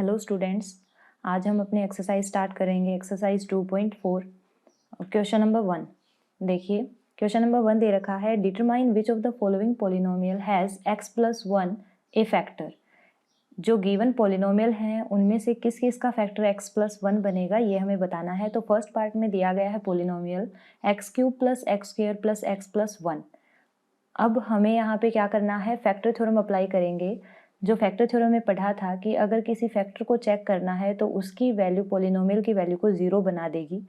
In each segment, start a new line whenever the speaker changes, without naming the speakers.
Hello students, आज हम अपनी एक्सरसाइज स्टार्ट करेंगे। Exercise 2.4 question number 1। देखिए, क्वेश्चन नंबर 1 दे रखा है, determine which of the following polynomial has x+1 A factor. जो गिवन पॉलिनोमियल हैं उनमें से किस किस का फैक्टर x+1 बनेगा, ये हमें बताना है। तो फर्स्ट पार्ट में दिया गया है पॉलिनोमियल x³ + x² + x+1। अब हमें यहाँ पे क्या करना है, फैक्टर थ्योरम अप्लाई करेंगे। जो फैक्टर थ्योरम में पढ़ा था कि अगर किसी फैक्टर को चेक करना है तो उसकी वैल्यू पॉलिनोमियल की वैल्यू को 0 बना देगी।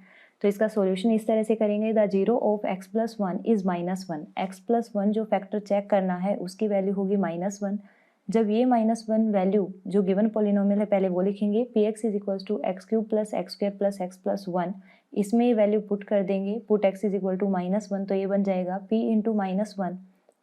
तो इसका सॉल्यूशन इस तरह से करेंगे, the 0 of x+1 is -1। x+1 जो फैक्टर चेक करना है उसकी वैल्यू होगी -1। जब ये -1 वैल्यू जो गिवन पॉलिनोमियल है पहले वो लिखेंगे, px = x³ + x² + x+1। इसमें ये वैल्यू पुट कर देंगे, पुट x = -1, तो ये बन जाएगा p × -1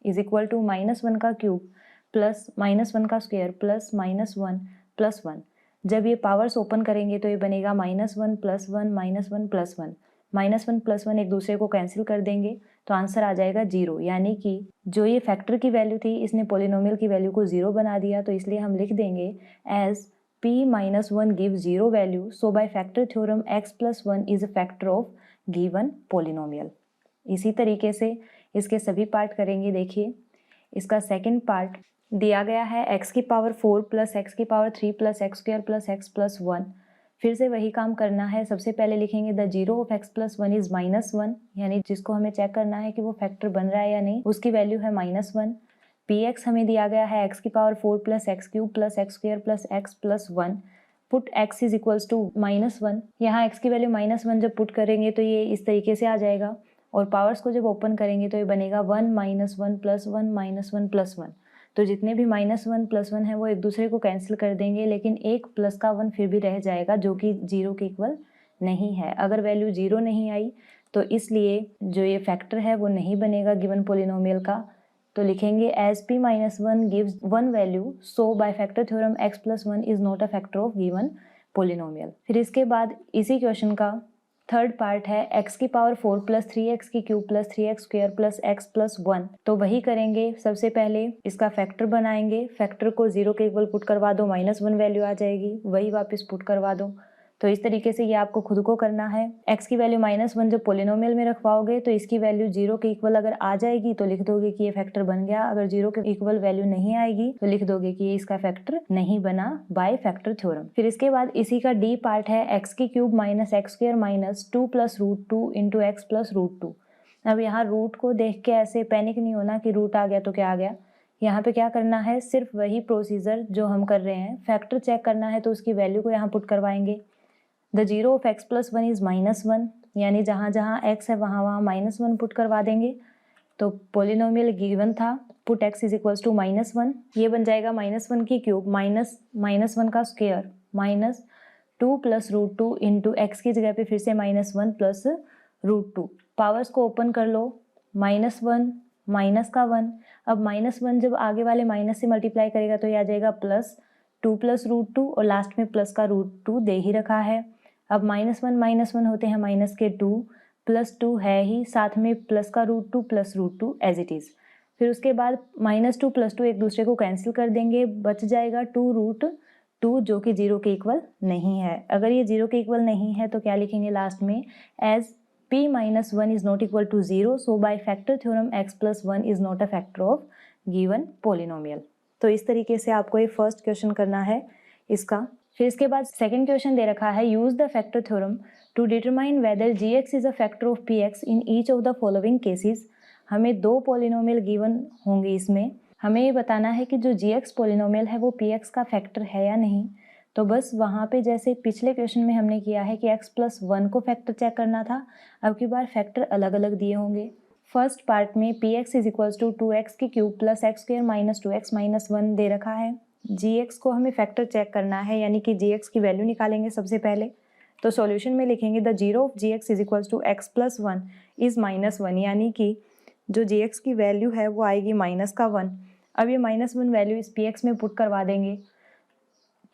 इज इक्वल टू -1 का क्यूब प्लस -1 का स्क्वायर प्लस -1 + 1। जब ये पावर्स ओपन करेंगे तो ये बनेगा -1 + 1 -1 + 1। -1 + 1 एक दूसरे को कैंसिल कर देंगे तो आंसर आ जाएगा 0। यानी कि जो ये फैक्टर की वैल्यू थी इसने पॉलिनोमियल की वैल्यू को 0 बना दिया। तो इसलिए हम लिख देंगे as p - 1 gives 0 value, so by factor theorem x+1 is a factor of given polynomial. इसी तरीके से इसके सभी पार्ट करेंगे। देखिए, इसका सेकंड पार्ट दिया गया है x⁴ + x⁴ 3 + x² + x+1। फिर से वही काम करना है। सबसे पहले लिखेंगे द 0 ऑफ x+1 इज -1, यानी जिसको हमें चेक करना है कि वो फैक्टर बन रहा है या नहीं, उसकी वैल्यू है -1। px हमें दिया गया है x⁴ + x³ + x² + x+1। Put x is equals to -1। यहाँ x की वैल्यू -1 जब पुट करेंगे तो ये इस तरीके से आ जाएगा और पावर्स को जब ओपन करेंगे तो ये बनेगा 1 - 1 + 1 - 1 + 1। तो जितने भी -1 + 1 है वो एक दूसरे को कैंसिल कर देंगे, लेकिन एक प्लस का 1 फिर भी रह जाएगा जो कि 0 के इक्वल नहीं है। अगर वैल्यू 0 नहीं आई तो इसलिए जो ये फैक्टर है वो नहीं बनेगा गिवन पॉलिनोमियल का। तो लिखेंगे as p - 1 gives 1 value, so by factor theorem x+1 is not a factor of given polynomial. फिर इसके बाद इसी क्वेश्चन का थर्ड पार्ट है x⁴ + 3x³ + 3x² + x+1। तो वही करेंगे। सबसे पहले इसका फैक्टर बनाएंगे। फैक्टर को 0 के इक्वल पुट करवा दो, -1 वैल्यू आ जाएगी, वही वापस पुट करवा दो। तो इस तरीके से ये आपको खुद को करना है। x की वैल्यू -1 जब पॉलिनोमियल में रखवाओगे तो इसकी वैल्यू 0 के इक्वल अगर आ जाएगी तो लिख दोगे कि ये फैक्टर बन गया। अगर 0 के इक्वल वैल्यू नहीं आएगी तो लिख दोगे कि ये इसका फैक्टर नहीं बना बाय फैक्टर थ्योरम। फिर इसके बाद इसी का डी पार्ट है x³ - x² - 2 + √2 × x + √2। अब यहाँ रूट को देख के ऐसे पैनिक नहीं होना कि रूट आ गया तो क्या आ गया। यहाँ पे क्या करना है, सिर्फ वही प्रोसीजर जो हम कर रहे हैं। फैक्टर चेक करना है तो उसकी वैल्यू को यहाँ पुट करवाएंगे। द 0 ऑफ x+1 इज -1, यानी जहाँ जहाँ x है वहाँ वहाँ -1 पुट करवा देंगे। तो पॉलिनोमियल गिवन था, put x is equals to -1। ये बन जाएगा -1 की क्यूब -1 का स्क्वायर -2 + √2 इंटू x की जगह पे फिर से -1 + √2। पावर्स को ओपन कर लो, -1 माइनस का 1। अब -1 जब आगे वाले माइनस से मल्टीप्लाई करेगा तो ये आ जाएगा +2 + √2 और लास्ट में प्लस का √2 दे ही रखा है। अब -1 होते हैं माइनस के 2 +2 है ही, साथ में प्लस का √2 + √2 एज इट इज़। फिर उसके बाद -2 + 2 एक दूसरे को कैंसिल कर देंगे, बच जाएगा 2√2 जो कि 0 के इक्वल नहीं है। अगर ये 0 के इक्वल नहीं है तो क्या लिखेंगे लास्ट में, as p - 1 is not equal to 0, so by factor theorem x+1 is not a factor of given polynomial. तो इस तरीके से आपको ये फर्स्ट क्वेश्चन करना है इसका। फिर इसके बाद सेकंड क्वेश्चन दे रखा है, use the factor theorem to determine whether gx is a factor of px in each of the following cases. हमें दो पॉलिनोमियल गिवन होंगे, इसमें हमें ये बताना है कि जो gx पॉलिनोमियल है वो px का फैक्टर है या नहीं। तो बस वहाँ पे जैसे पिछले क्वेश्चन में हमने किया है कि x+1 को फैक्टर चेक करना था, अब की बार फैक्टर अलग अलग दिए होंगे। फर्स्ट पार्ट में px is equals to 2x³ + x² - 2x - 1 दे रखा है। gx को हमें फैक्टर चेक करना है, यानी कि gx की वैल्यू निकालेंगे सबसे पहले। तो सॉल्यूशन में लिखेंगे the 0 of gx is equals to x+1 is -1, यानी कि जो gx की वैल्यू है वो आएगी -1। अब ये -1 वैल्यू इस px में पुट करवा देंगे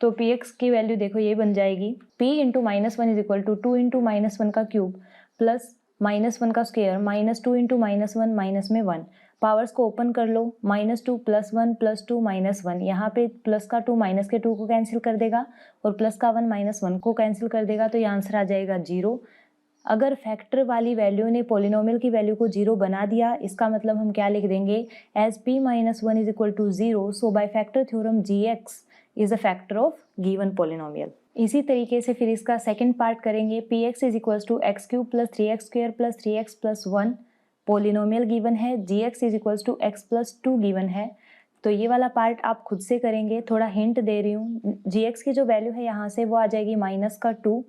तो px की वैल्यू देखो ये बन जाएगी p × -1 इज इक्वल टू 2 × -1 का क्यूब प्लस -1 का स्क्वायर -2 × -1 माइनस में 1 पावर्स को ओपन कर लो, -2 +1 +2 -1, यहाँ पे प्लस का 2 माइनस के 2 को कैंसिल कर देगा और प्लस का 1 -1 को कैंसिल कर देगा, तो ये आंसर आ जाएगा 0। अगर फैक्टर वाली वैल्यू ने पोलिनोमियल की वैल्यू को 0 बना दिया, इसका मतलब हम क्या लिख देंगे, as p - 1 = 0, so by factor theorem gx is a factor of given polynomial. इसी तरीके से फिर इसका सेकंड पार्ट करेंगे, px = x³ + 3x² + 3x + 1 polynomial given है, gx = x + 2 गिवन है। तो ये वाला पार्ट आप खुद से करेंगे, थोड़ा हिंट दे रही हूँ। gx की जो वैल्यू है यहाँ से वो आ जाएगी -2।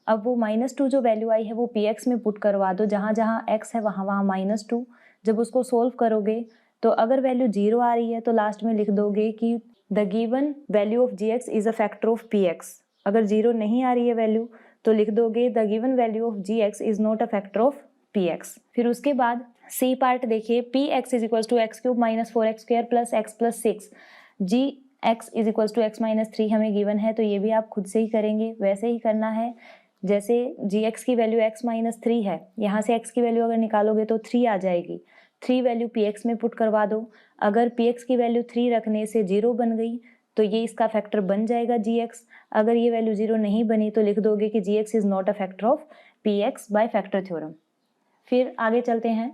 अब वो -2 जो वैल्यू आई है वो px में पुट करवा दो, जहाँ जहाँ x है वहाँ वहाँ -2। जब उसको सोल्व करोगे तो अगर वैल्यू 0 आ रही है तो लास्ट में लिख दोगे कि the given value of gx is a factor of px। अगर 0 नहीं आ रही है वैल्यू तो लिख दोगे the given value of gx is not a factor of px। फिर उसके बाद सी पार्ट देखिए, px = x³ - 4x² + x + 6, gx = x - 3 हमें गिवन है, तो ये भी आप खुद से ही करेंगे, वैसे ही करना है जैसे gx की वैल्यू x - 3 है, यहाँ से x की वैल्यू अगर निकालोगे तो 3 आ जाएगी, 3 वैल्यू px में पुट करवा दो। अगर px की वैल्यू 3 रखने से 0 बन गई तो ये इसका फैक्टर बन जाएगा gx। अगर ये वैल्यू 0 नहीं बनी तो लिख दोगे कि gx is not a factor of px bye factor theorem. फिर आगे चलते हैं,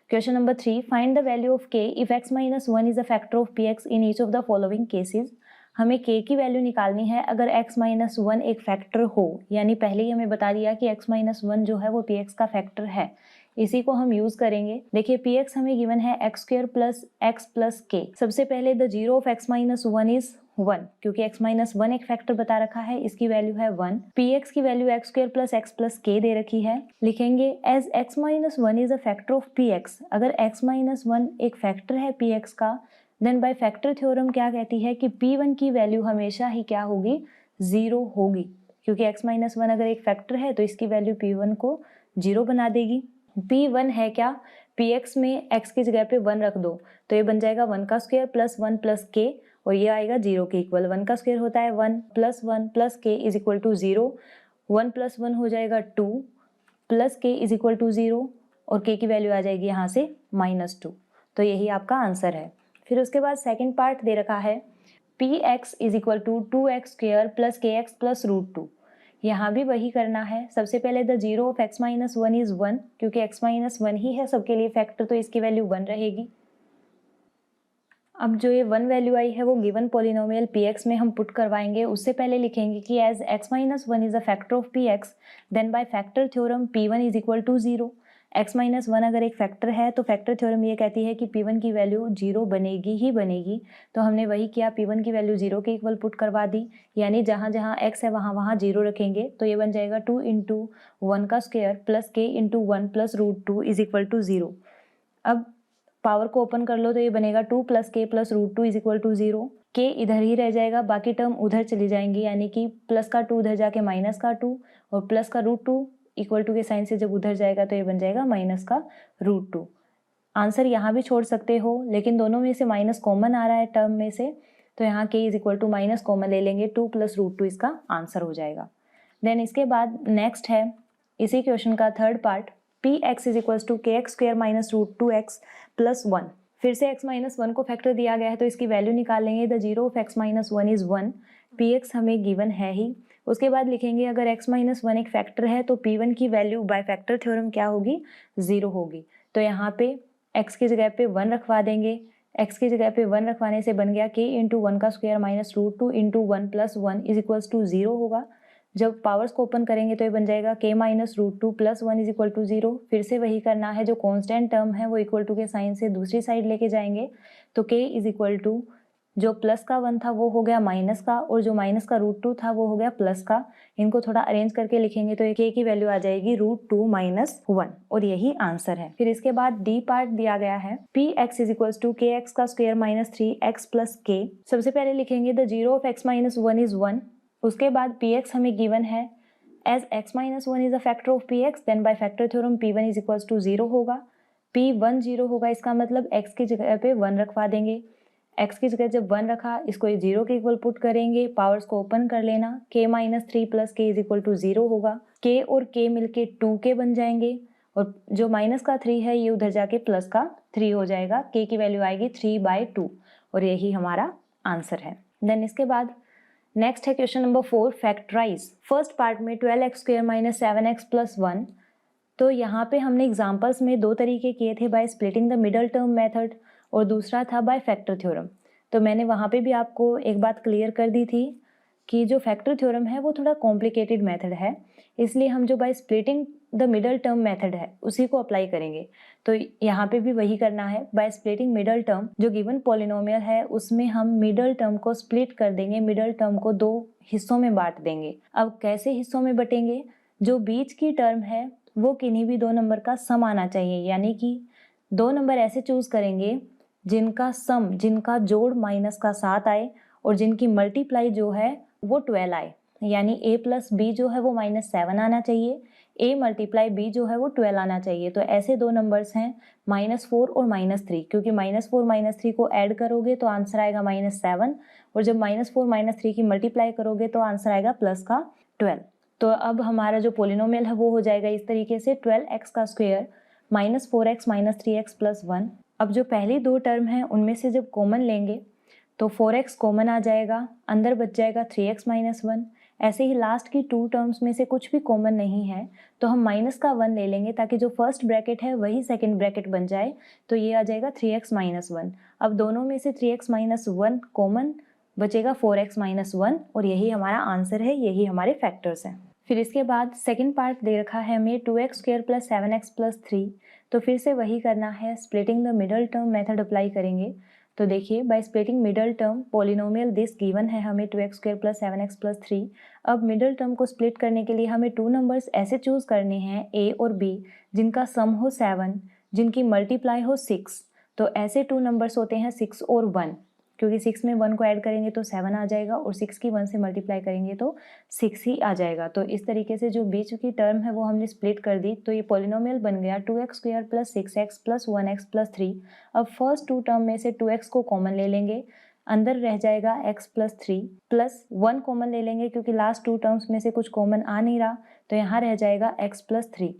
question number 3, find the value of k if x - 1 is a factor of px in each of the following cases. हमें k की value निकालनी है अगर x - 1 एक फैक्टर हो, यानी पहले ही हमें बता दिया कि x - 1 जो है वो px का फैक्टर है, इसी को हम यूज करेंगे। देखिए px हमें गिवन है x² + x + k। सबसे पहले the zero of x - 1 is 1, क्योंकि x - 1 एक फैक्टर बता रखा है, इसकी वैल्यू है 1। px की वैल्यू x² + x + k दे रखी है, लिखेंगे as x - 1 is a factor of px। अगर x - 1 एक फैक्टर है px का, देन बाय फैक्टर थ्योरम क्या कहती है कि p1 की वैल्यू हमेशा ही क्या होगी, 0 होगी, क्योंकि x - 1 अगर एक फैक्टर है तो इसकी वैल्यू p1 को 0 बना देगी। p1 है क्या, px में x की जगह पे 1 रख दो तो ये बन जाएगा 1 का स्क्वायर + 1 + k, और ये आएगा 0 के इक्वल। 1 का स्क्वायर होता है 1 + 1 + k = 0, 1 + 1 हो जाएगा 2 + k = 0, और k की वैल्यू आ जाएगी यहाँ से -2। तो यही आपका आंसर है। फिर उसके बाद सेकंड पार्ट दे रखा है, px = 2x² + kx + √2। यहाँ भी वही करना है। सबसे पहले the zero of x - 1 is 1, क्योंकि x - 1 ही है सबके लिए फैक्टर, तो इसकी वैल्यू 1 रहेगी। अब जो ये 1 वैल्यू आई है वो गिवन पोलिनोमियल px में हम पुट करवाएंगे। उससे पहले लिखेंगे कि as x - 1 is a factor of px, then by factor theorem p1 = 0। x - 1 अगर एक फैक्टर है तो फैक्टर थ्योरम ये कहती है कि p1 की वैल्यू 0 बनेगी ही बनेगी। तो हमने वही किया, p1 की वैल्यू 0 के इक्वल पुट करवा दी, यानी जहाँ जहाँ x है वहाँ वहाँ 0 रखेंगे, तो ये बन जाएगा 2 × 1 का स्क्वायर + k × 1 + √2 = 0। अब पावर को ओपन कर लो तो ये बनेगा 2 + k + √2 = 0। k इधर ही रह जाएगा, बाकी टर्म उधर चली जाएंगी, यानी कि प्लस का 2 उधर जाके माइनस का 2, और प्लस का √2 इक्वल टू के साइन से जब उधर जाएगा तो ये बन जाएगा माइनस का √2। आंसर यहाँ भी छोड़ सकते हो, लेकिन दोनों में से माइनस कॉमन आ रहा है टर्म में से, तो यहाँ k = माइनस कॉमन ले लेंगे, 2 + √2 इसका आंसर हो जाएगा। देन इसके बाद नेक्स्ट है इसी क्वेश्चन का third part, px = kx² - √2x + 1। फिर से x - 1 को फैक्टर दिया गया है तो इसकी वैल्यू निकाल लेंगे। The zero of x - 1 is 1, px हमें गिवन है ही। उसके बाद लिखेंगे अगर x - 1 एक फैक्टर है तो p1 की वैल्यू बाय फैक्टर थ्योरम क्या होगी, 0 होगी। तो यहाँ पे x की जगह पे 1 रखवा देंगे। x की जगह पे 1 रखवाने से बन गया k × 1 का स्क्वायर - √2 × 1 + 1 = 0 होगा। जब पावर्स को ओपन करेंगे तो ये बन जाएगा k - √2 + 1 = 0। फिर से वही करना है, जो कांस्टेंट टर्म है वो इक्वल टू के साइन से दूसरी साइड लेके जाएंगे, तो k = जो प्लस का 1 था वो हो गया माइनस का, और जो माइनस का √2 था वो हो गया प्लस का। इनको थोड़ा अरेंज करके लिखेंगे तो k की वैल्यू आ जाएगी √2 - 1, और यही आंसर है। फिर इसके बाद डी पार्ट दिया गया है, px = kx² - 3x + k। सबसे पहले लिखेंगे the zero of x - 1 is 1। उसके बाद px हमें गिवन है as x - 1 is a factor of px, then by factor theorem p1 = 0 होगा। p1 0 होगा, इसका मतलब x की जगह पे 1 रखवा देंगे। x की जगह जब 1 रखा, इसको 0 के इक्वल पुट करेंगे, पावर्स को ओपन कर लेना, k - 3 + k = 0 होगा। k और k मिलके 2k बन जाएंगे, और जो माइनस का 3 है ये उधर जाके प्लस का 3 हो जाएगा, k की वैल्यू आएगी 3/2 और यही हमारा आंसर है। देन इसके बाद नेक्स्ट है question number 4, factorise. First part में 12x² - 7x + 1, तो यहाँ पे हमने एग्जाम्पल्स में दो तरीके किए थे, bye splitting the middle term method और दूसरा था बाय फैक्टर थ्योरम। तो मैंने वहाँ पे भी आपको एक बात क्लियर कर दी थी कि जो फैक्टर थ्योरम है वो थोड़ा कॉम्प्लिकेटेड मेथड है, इसलिए हम जो bye splitting the middle term method है उसी को अप्लाई करेंगे। तो यहाँ पे भी वही करना है, बाय स्प्लिटिंग मिडल टर्म, जो गिवन पॉलिनोमियल है उसमें हम मिडल टर्म को स्प्लिट कर देंगे, मिडल टर्म को दो हिस्सों में बांट देंगे। अब कैसे हिस्सों में बटेंगे, जो बीच की टर्म है वो किन्हीं भी दो नंबर का सम आना चाहिए, यानी कि दो नंबर ऐसे चूज करेंगे जिनका सम, जिनका जोड़ माइनस का 7 आए और जिनकी मल्टीप्लाई जो है वो 12 आए, यानी a + b जो है वो -7 आना चाहिए, a × b जो है वो 12 आना चाहिए। तो ऐसे दो नंबर्स हैं -4 और -3, क्योंकि -4 -3 को ऐड करोगे तो आंसर आएगा -7 और जब -4 -3 की मल्टीप्लाई करोगे तो आंसर आएगा प्लस का 12। तो अब हमारा जो पोलिनोमियल है वो हो जाएगा इस तरीके से 12x² - 4x - 3x + 1। अब जो पहली दो टर्म है उनमें से जब कॉमन लेंगे तो 4x कॉमन आ जाएगा, अंदर बच जाएगा 3x - 1। ऐसे ही लास्ट की टू टर्म्स में से कुछ भी कॉमन नहीं है तो हम -1 ले लेंगे ताकि जो फर्स्ट ब्रैकेट है वही सेकंड ब्रैकेट बन जाए, तो ये आ जाएगा 3x - 1। अब दोनों में से 3x - 1 कॉमन, बचेगा 4x - 1 और यही हमारा आंसर है, यही हमारे फैक्टर्स हैं। फिर इसके बाद सेकेंड पार्ट दे रखा है हमें 2x² + 7x + 3, तो फिर से वही करना है, splitting the middle term method apply करेंगे। तो देखिए, by splitting middle term polynomial this given है हमें 2x² + 7x + 3। अब मिडल टर्म को स्प्लिट करने के लिए हमें टू नंबर्स ऐसे चूज करने हैं a और b जिनका सम हो 7, जिनकी मल्टीप्लाई हो 6। तो ऐसे टू नंबर्स होते हैं 6 और 1, क्योंकि 6 में 1 को ऐड करेंगे तो 7 आ जाएगा और 6 की 1 से मल्टीप्लाई करेंगे तो 6 ही आ जाएगा। तो इस तरीके से जो बीच की टर्म है वो हमने स्प्लिट कर दी, तो ये पॉलिनोमियल बन गया 2x² + 6x + 1x + 3। अब फर्स्ट टू टर्म में से 2x को कॉमन ले लेंगे, अंदर रह जाएगा x + 3 प्लस 1 कॉमन ले लेंगे, क्योंकि लास्ट टू टर्म्स में से कुछ कॉमन आ नहीं रहा, तो यहाँ रह जाएगा x + 3।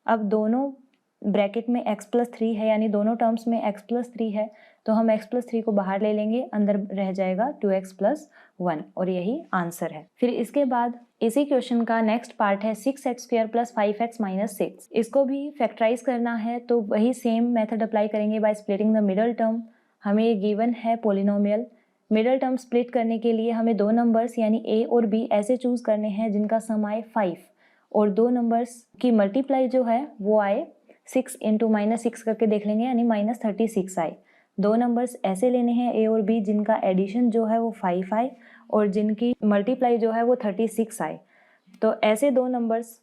अब दोनों ब्रैकेट में x + 3 है, यानी दोनों टर्म्स में x + 3 है, तो हम x + 3 को बाहर ले लेंगे, अंदर रह जाएगा 2x + 1 और यही आंसर है। फिर इसके बाद इसी क्वेश्चन का नेक्स्ट पार्ट है 6x² + 5x - 6। इसको भी फैक्टराइज करना है, तो वही सेम मेथड अप्लाई करेंगे bye splitting the middle term. हमें ये गिवन है पोलिनोमियल, मिडल टर्म स्प्लिट करने के लिए हमें दो नंबर्स यानी a और b ऐसे चूज करने हैं जिनका सम आए 5 और दो नंबर्स की मल्टीप्लाई जो है वो आए 6 × -6 करके देख लेंगे, यानी -36 आए। दो नंबर्स ऐसे लेने हैं a और b जिनका एडिशन जो है वो 5 आए और जिनकी मल्टीप्लाई जो है वो 36 आए। तो ऐसे दो नंबर्स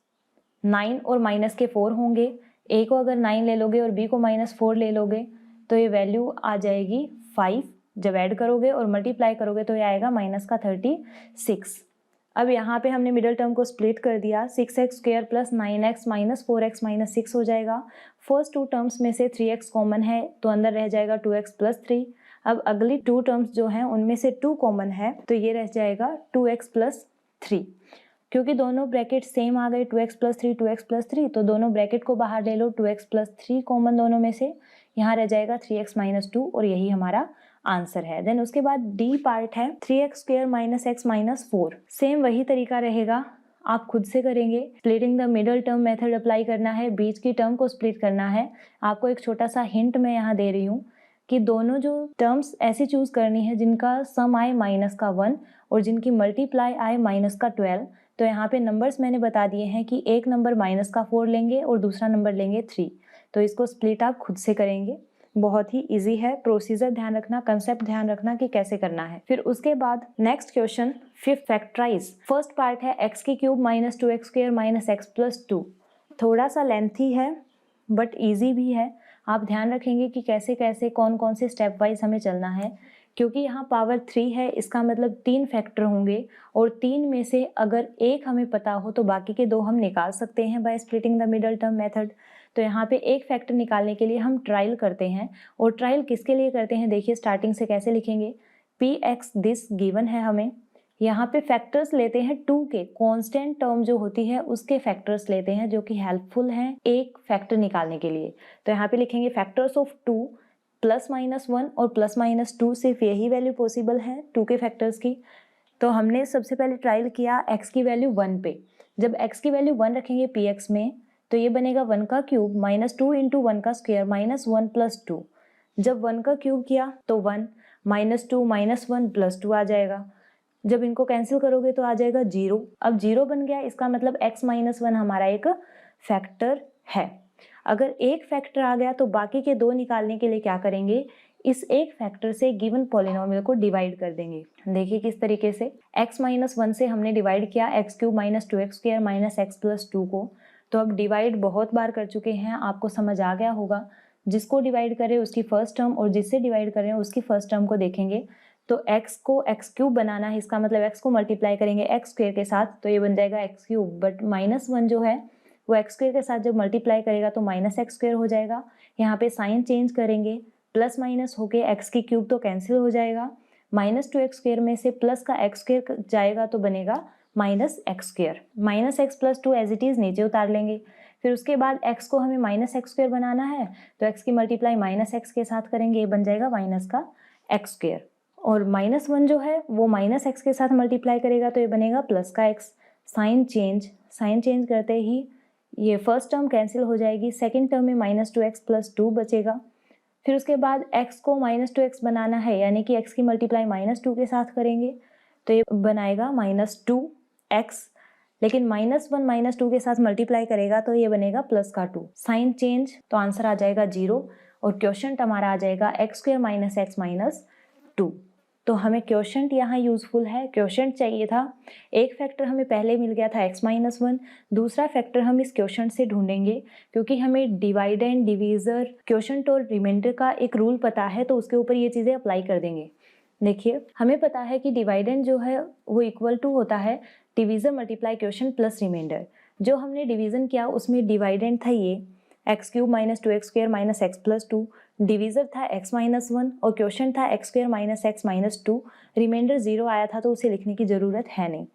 9 और -4 होंगे। a को अगर 9 ले लोगे और b को -4 ले लोगे तो ये वैल्यू आ जाएगी 5, जब ऐड करोगे और मल्टीप्लाई करोगे तो ये आएगा -36। अब यहाँ पे हमने मिडल टर्म को स्प्लिट कर दिया, 6x² + 9x - 4x - 6 हो जाएगा। फर्स्ट टू टर्म्स में से 3x कॉमन है तो अंदर रह जाएगा 2x + 3। अब अगली टू टर्म्स जो हैं उनमें से 2 कॉमन है तो ये रह जाएगा 2x + 3। क्योंकि दोनों ब्रैकेट सेम आ गए 2x + 3 2x + 3, तो दोनों ब्रैकेट को बाहर ले लो, 2x + 3 कॉमन दोनों में से, यहाँ रह जाएगा 3x - 2 और यही हमारा आंसर है। देन उसके बाद डी पार्ट है 3x² - x - 4। सेम वही तरीका रहेगा, आप खुद से करेंगे, splitting the middle term method apply करना है, बीच की टर्म को स्प्लिट करना है। आपको एक छोटा सा हिंट मैं यहाँ दे रही हूँ कि दोनों जो टर्म्स ऐसी चूज करनी है जिनका सम आए -1 और जिनकी मल्टीप्लाई आए -12। तो यहाँ पे नंबर्स मैंने बता दिए हैं कि एक नंबर -4 लेंगे और दूसरा नंबर लेंगे 3। तो इसको स्प्लिट आप खुद से करेंगे, बहुत ही इजी है। प्रोसीजर ध्यान रखना, कंसेप्ट ध्यान रखना कि कैसे करना है। फिर उसके बाद next question 5th factorise. First part है x³ - 2x² - x + 2। थोड़ा सा लेंथी है बट इजी भी है। आप ध्यान रखेंगे कि कैसे कैसे कौन कौन से स्टेप वाइज हमें चलना है, क्योंकि यहाँ पावर 3 है, इसका मतलब 3 फैक्टर होंगे और 3 में से अगर एक हमें पता हो तो बाकी के 2 हम निकाल सकते हैं bye splitting the middle term method. तो यहाँ पे एक फैक्टर निकालने के लिए हम ट्रायल करते हैं, और ट्रायल किसके लिए करते हैं देखिए, स्टार्टिंग से कैसे लिखेंगे, px दिस गिवन है हमें, यहाँ पे फैक्टर्स लेते हैं 2 के, कांस्टेंट टर्म जो होती है उसके फैक्टर्स लेते हैं जो कि हेल्पफुल हैं एक फैक्टर निकालने के लिए। तो यहाँ पे लिखेंगे फैक्टर्स ऑफ 2 +-1 और +-2, सिर्फ यही वैल्यू पॉसिबल है 2 के फैक्टर्स की। तो हमने सबसे पहले ट्रायल किया x की वैल्यू 1 पे। जब x की वैल्यू 1 रखेंगे px में तो ये बनेगा 1 का क्यूब -2 × 1 का स्क्वायर -1 + 2। जब 1 का क्यूब किया तो 1 -2 -1 + 2 आ जाएगा। जब इनको कैंसिल करोगे तो आ जाएगा 0। अब 0 बन गया, इसका मतलब x - 1 हमारा एक फैक्टर है। अगर एक फैक्टर आ गया तो बाकी के 2 निकालने के लिए क्या करेंगे, इस एक फैक्टर से गिवन पॉलिनोमियल को डिवाइड कर देंगे। देखिए किस तरीके से, x - 1 से हमने डिवाइड किया x³ - 2x² - x + 2 को। तो अब डिवाइड बहुत बार कर चुके हैं, आपको समझ आ गया होगा। जिसको डिवाइड करें उसकी फर्स्ट टर्म और जिससे डिवाइड करें उसकी फर्स्ट टर्म को देखेंगे। तो x को x³ बनाना है, इसका मतलब x को मल्टीप्लाई करेंगे x² के साथ तो ये बन जाएगा x³। बट -1 जो है वो x² के साथ जब मल्टीप्लाई करेगा तो -x² हो जाएगा। यहाँ पे साइन चेंज करेंगे, प्लस माइनस होके x की क्यूब तो कैंसिल हो जाएगा। -2x² में से प्लस का x² जाएगा तो बनेगा -x²। -x + 2 as it is नीचे उतार लेंगे। फिर उसके बाद x को हमें -x² बनाना है तो x की मल्टीप्लाई -x के साथ करेंगे, ये बन जाएगा -x²। और -1 जो है वो -x के साथ मल्टीप्लाई करेगा तो ये बनेगा प्लस का x। साइन चेंज करते ही ये फर्स्ट टर्म कैंसिल हो जाएगी, सेकेंड टर्म में -2x + 2 बचेगा। फिर उसके बाद x को -2x बनाना है, यानी कि x की मल्टीप्लाई -2 के साथ करेंगे तो ये बनाएगा -2x। लेकिन -1 -2 के साथ मल्टीप्लाई करेगा तो ये बनेगा प्लस का 2। साइन चेंज तो आंसर आ जाएगा 0 और क्वोशंट हमारा आ जाएगा x² - x - 2। तो हमें क्वोशंट यहाँ यूजफुल है, क्वोशंट चाहिए था। एक फैक्टर हमें पहले मिल गया था x - 1, दूसरा फैक्टर हम इस क्वोशंट से ढूंढेंगे क्योंकि हमें डिवाइडेंड, डिवीजर, क्वोशंट और रिमाइंडर का एक रूल पता है तो उसके ऊपर ये चीज़ें अप्लाई कर देंगे। देखिए हमें पता है कि डिवाइडेंड जो है वो इक्वल टू होता है divisor multiply quotient plus reminder. जो हमने डिवीजन किया उसमें डिवाइडेंड था ये x³ - 2x² - x + 2, डिवीजर था x - 1 और क्वोशंट था x² - x - 2। रिमाइंडर 0 आया था तो उसे लिखने की ज़रूरत है नहीं।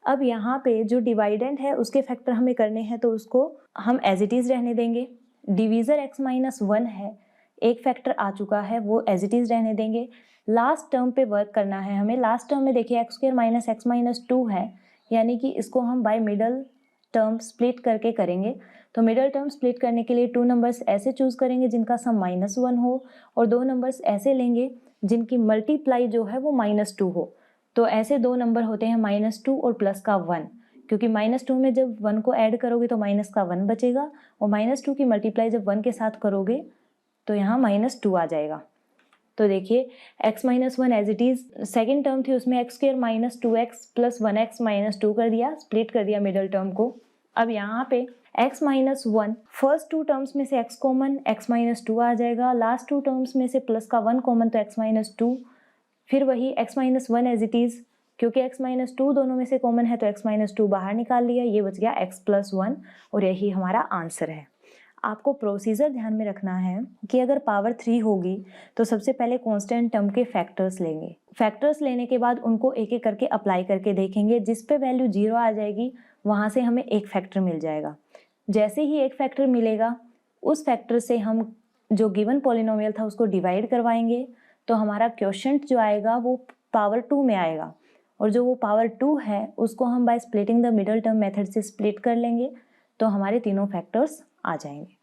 अब यहाँ पे जो डिवाइडेंड है उसके फैक्टर हमें करने हैं तो उसको हम एज इट इज़ रहने देंगे। डिवीजर x - 1 है, एक फैक्टर आ चुका है वो एज इट इज़ रहने देंगे। लास्ट टर्म पे वर्क करना है हमें। लास्ट टर्म में देखिए x² - x - 2 है, यानी कि इसको हम बाय मिडल टर्म स्प्लिट करके करेंगे। तो मिडल टर्म स्प्लिट करने के लिए 2 नंबर्स ऐसे चूज करेंगे जिनका सम -1 हो और 2 नंबर्स ऐसे लेंगे जिनकी मल्टीप्लाई जो है वो -2 हो। तो ऐसे 2 नंबर होते हैं -2 और प्लस का 1, क्योंकि -2 में जब 1 को ऐड करोगे तो माइनस का 1 बचेगा और -2 की मल्टीप्लाई जब 1 के साथ करोगे तो यहाँ -2 आ जाएगा। तो देखिए x - 1 as it is, second term थी उसमें x² - 2x + 1x - 2 कर दिया, स्प्लिट कर दिया मिडल टर्म को। अब यहाँ पे x - 1 फर्स्ट 2 टर्म्स में से x कॉमन, x - 2 आ जाएगा। लास्ट 2 टर्म्स में से प्लस का 1 कॉमन तो x - 2, फिर वही x - 1 एज इट इज, क्योंकि x - 2 दोनों में से कॉमन है तो x - 2 बाहर निकाल लिया, ये बच गया x + 1 और यही हमारा आंसर है। आपको प्रोसीजर ध्यान में रखना है कि अगर पावर 3 होगी तो सबसे पहले कांस्टेंट टर्म के फैक्टर्स लेंगे। फैक्टर्स लेने के बाद उनको एक एक करके अप्लाई करके देखेंगे, जिस पे वैल्यू 0 आ जाएगी वहाँ से हमें एक फैक्टर मिल जाएगा। जैसे ही एक फैक्टर मिलेगा उस फैक्टर से हम जो गिवन पॉलिनोमियल था उसको डिवाइड करवाएंगे तो हमारा क्वोशंट जो आएगा वो पावर 2 में आएगा और जो वो पावर 2 है उसको हम bye splitting the middle term method से स्प्लिट कर लेंगे तो हमारे तीनों फैक्टर्स आ जाएंगे।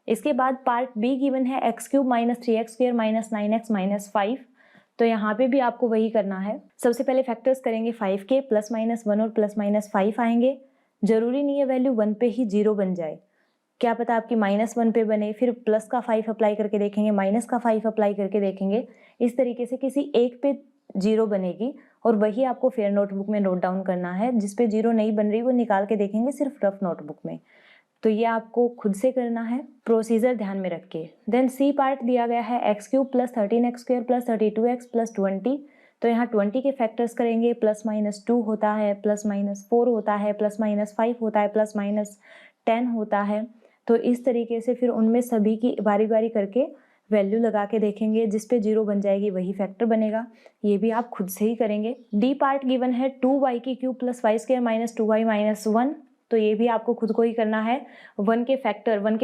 इसके बाद पार्ट बी गिवन है x³ - 3x² - 9x - 5। तो यहाँ पे भी आपको वही करना है। सबसे पहले फैक्टर्स करेंगे 5 के, +-1 और +-5 आएंगे। जरूरी नहीं है वैल्यू 1 पे ही 0 बन जाए, क्या पता आपकी -1 पे बने, फिर प्लस का 5 अप्लाई करके देखेंगे, माइनस का 5 अप्लाई करके देखेंगे। इस तरीके से किसी एक पे 0 बनेगी और वही आपको फेयर नोटबुक में नोट डाउन करना है। जिस पे 0 नहीं बन रही वो निकाल के देखेंगे सिर्फ रफ नोटबुक में। तो ये आपको खुद से करना है, प्रोसीजर ध्यान में रख के। देन सी पार्ट दिया गया है x³ + 13x² + 32x + 20। तो यहाँ 20 के फैक्टर्स करेंगे, +-2 होता है, +-4 होता है, +-5 होता है, +-10 होता है। तो इस तरीके से फिर उनमें सभी की बारी बारी करके वैल्यू लगा के देखेंगे, जिस पे 0 बन जाएगी वही फैक्टर बनेगा। ये भी आप खुद से ही करेंगे। डी पार्ट गिवन है 2y³ + y² - 2y - 1, तो ये भी आपको खुद को ही करना है। 1 के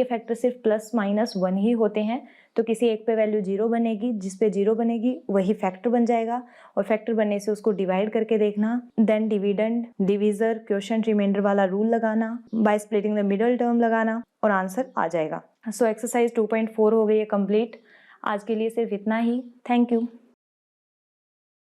फैक्टर सिर्फ +-1 ही होते हैं, तो किसी एक पे वैल्यू 0 बनेगी, जिस पे 0 बनेगी वही फैक्टर बन जाएगा, और फैक्टर बनने से उसको डिवाइड करके देखना, then dividend, divisor, quotient, reminder वाला रूल लगाना, by splitting the middle term लगाना, और आंसर आ जाएगा। सो एक्सरसाइज 2.4 हो गई है कंप्लीट। आज के लिए सिर्फ इतना ही। Thank you.